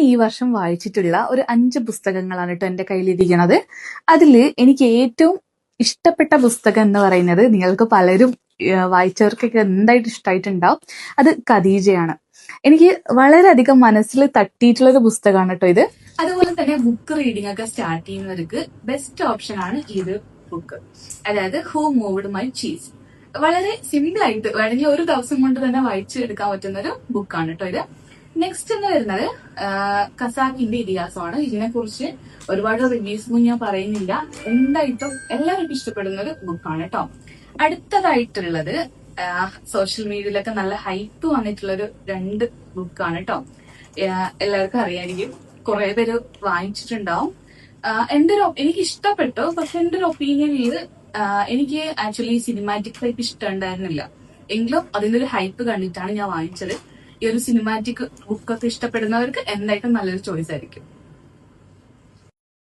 ഈ വർഷം വായിച്ചിട്ടുള്ള ഒരു 5 പുസ്തകങ്ങളാണ് കേട്ടോ എൻ്റെ കയ്യിലിരിക്കുന്നത്. അതിൽ എനിക്ക് ഏറ്റവും ഇഷ്ടപ്പെട്ട പുസ്തകം എന്ന് പറയുന്നത് നിങ്ങൾക്ക് പലരും വായിച്ചവർക്കൊക്കെ എന്തായിട്ട് ഇഷ്ടമായിട്ടുണ്ടാവും. അത് ഖദീജയാണ്. എനിക്ക് വളരെയധികം മനസ്സിൽ തട്ടിയിട്ടുള്ള ഒരു പുസ്തകമാണ് കേട്ടോ ഇത്. അതുപോലെ തന്നെ ബുക്ക് റീഡിംഗ് ഒക്കെ സ്റ്റാർട്ട് ചെയ്യുന്നവർക്ക് ബെസ്റ്റ് ഓപ്ഷൻ ആണ് ഈ ഒരു ബുക്ക്, അതായത് ഹൂ മൂവ്ഡ് മൈ ചീസ്. വളരെ സിമ്പിൾ ആയിട്ട് വേണമെങ്കിൽ ഒരു ദിവസം കൊണ്ട് തന്നെ വായിച്ചു എടുക്കാൻ പറ്റുന്ന ഒരു ബുക്കാണ് കേട്ടോ ഇത്. നെക്സ്റ്റ് എന്ന് വരുന്നത് ഖസാക്കിന്റെ ഇതിഹാസമാണ്. ഇതിനെ കുറിച്ച് ഒരുപാട് റിവ്യൂസ് ഞാൻ പറയുന്നില്ല, എന്തായിട്ടും എല്ലാവർക്കും ഇഷ്ടപ്പെടുന്ന ഒരു ബുക്കാണ് കേട്ടോ. അടുത്തതായിട്ടുള്ളത് സോഷ്യൽ മീഡിയയിലൊക്കെ നല്ല ഹൈപ്പ് വന്നിട്ടുള്ള ഒരു 2 ബുക്കാണ് കേട്ടോ. എല്ലാവർക്കും അറിയായിരിക്കും, കുറെ പേര് വാങ്ങിച്ചിട്ടുണ്ടാവും. എനിക്ക് ഇഷ്ടപ്പെട്ടു, പക്ഷെ എന്റെ ഒരു ഒപ്പീനിയനിൽ എനിക്ക് ആക്ച്വലി സിനിമാറ്റിക് ടൈപ്പ് ഇഷ്ടമുണ്ടായിരുന്നില്ല. എങ്കിലും അതിന്റെ ഒരു ഹൈപ്പ് കണ്ടിട്ടാണ് ഞാൻ വാങ്ങിച്ചത്. ഈ ഒരു സിനിമാറ്റിക് ബുക്കൊക്കെ ഇഷ്ടപ്പെടുന്നവർക്ക് എന്തായിട്ടും നല്ലൊരു ചോയ്സ് ആയിരിക്കും.